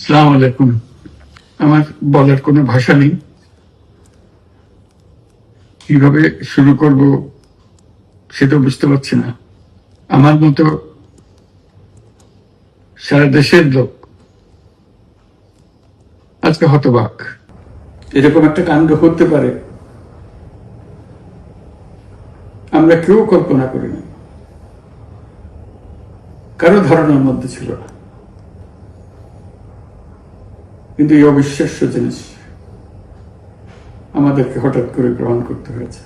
আসসালামু আলাইকুম। আমার বলার কোনো ভাষা নেই, কিভাবে শুরু করব সেটা বুঝতে পারছি না। আমার মতো সারা দেশের লোক আজকে হতবাক। এরকম একটা কাণ্ড হতে পারে আমরা কেউ কল্পনা করিনি, কারো ধারণার মধ্যে ছিল না। কিন্তু এই অবিশ্বাস্য জিনিস আমাদেরকে হঠাৎ করে গ্রহণ করতে হয়েছে।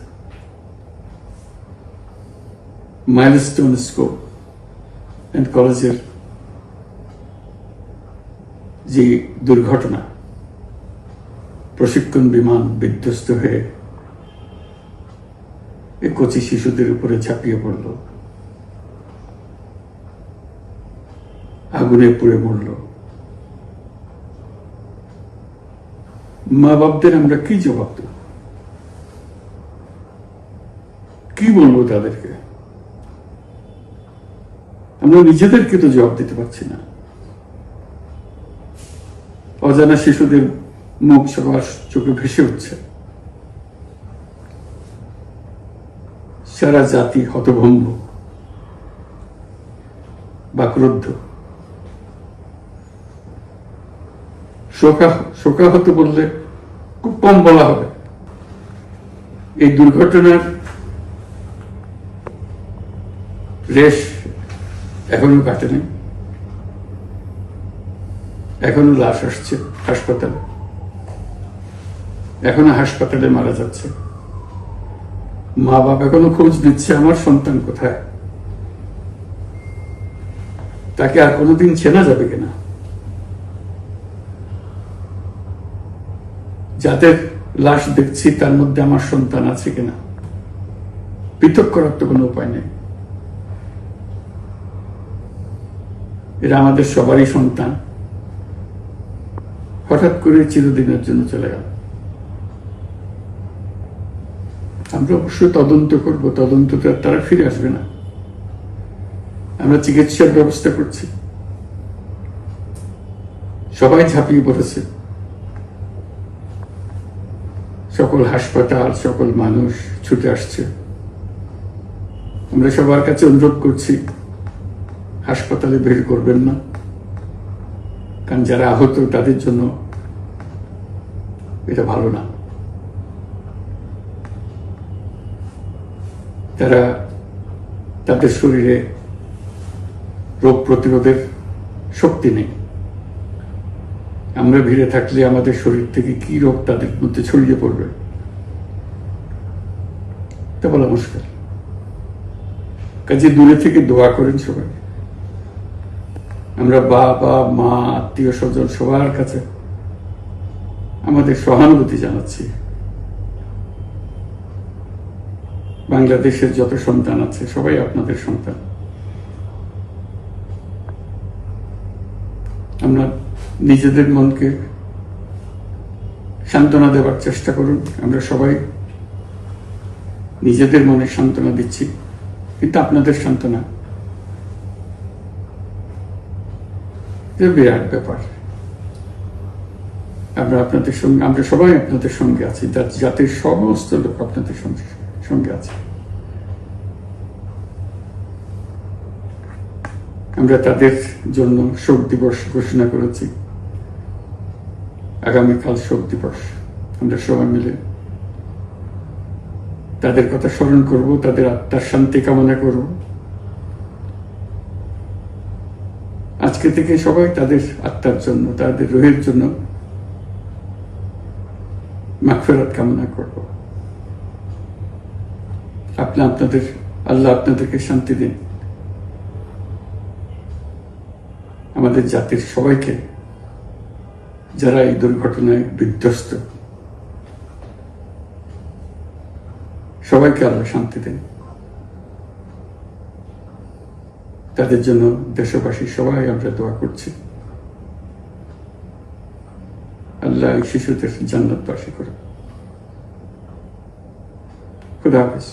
মাইলস্টোন স্কুল অ্যান্ড কলেজের যে দুর্ঘটনা, প্রশিক্ষণ বিমান বিধ্বস্ত হয়ে এই কচি শিশুদের উপরে ঝাঁপিয়ে পড়ল, আগুনে পুড়ে মরল। মা বাপদের আমরা কি জবাব দেব? কি বলবো তাদেরকে? আমরা নিজেদেরকে তো জবাব দিতে পারছি না। অজানা শিশুদের মুখ সবার চোখে ভেসে উঠছে। সারা জাতি হতভম্ব বা ক্রুদ্ধ। শোকাহত বললে খুব কম বলা হবে। এই দুর্ঘটনার রেশ এখনো কাটেনি। এখনো লাশ আসছে হাসপাতালে, এখনো হাসপাতালে মারা যাচ্ছে। মা বাবা এখনো খোঁজ নিচ্ছে আমার সন্তান কোথায়, তাকে আর কোনোদিন চেনা যাবে কিনা। যাদের লাশ দেখছি তার মধ্যে আমার সন্তান আছে কিনা পৃথক করার তো কোনো উপায় নেই। এরা আমাদের সবারই সন্তান, হঠাৎ করে চিরদিনের জন্য চলে গেল। আমরা অবশ্যই তদন্ত করব, তদন্তটা তারা ফিরে আসবে না। আমরা চিকিৎসার ব্যবস্থা করছি, সবাই ঝাঁপিয়ে পড়েছে। সকল হাসপাতাল, সকল মানুষ ছুটে আসছে। আমরা সবার কাছে অনুরোধ করছি, হাসপাতালে ভিড় করবেন না, কারণ যারা আহত তাদের জন্য এটা ভালো না। তারা তাদের শরীরে রোগ প্রতিরোধের শক্তি নেই। আমরা ভিড়ে থাকলে আমাদের শরীর থেকে কি রোগ তাদের মধ্যে ছড়িয়ে পড়বে তা বলা মুশকিল। কাজে দূরে থেকে দোয়া করেন সবাই। আমরা বাবা মা আত্মীয় স্বজন সবার কাছে আমাদের সহানুভূতি জানাচ্ছি। বাংলাদেশের যত সন্তান আছে সবাই আপনাদের সন্তান। আমরা নিজেদের মনকে সান্ত্বনা দেওয়ার চেষ্টা করুন। আমরা সবাই নিজেদের মনে সান্ত্বনা দিচ্ছি, কিন্তু আপনাদের সান্ত্বনা বিরাট ব্যাপার। আমরা সবাই আপনাদের সঙ্গে আছি, জাতির সমস্ত লোক আপনাদের সঙ্গে আছে। আমরা তাদের জন্য শোক দিবস ঘোষণা করেছি। আগামীকাল শোক দিবস। আমরা সবাই মিলে তাদের কথা স্মরণ করব, তাদের আত্মার শান্তি কামনা করব। আজকে থেকে সবাই তাদের আত্মার জন্য, তাদের রুহের জন্য মাগফিরাত কামনা করব। আল্লাহ আপনাদেরকে শান্তি দিন। আমাদের জাতির সবাইকে, যারা এই দুর্ঘটনায় বিধ্বস্ত, সবাইকে আল্লাহ শান্তি দিন। তাদের জন্য দেশবাসী সবাই আমরা দোয়া করছি। আল্লাহ এই শিশুদের জান্নাতবাসী করে। খুদা হাফেজ।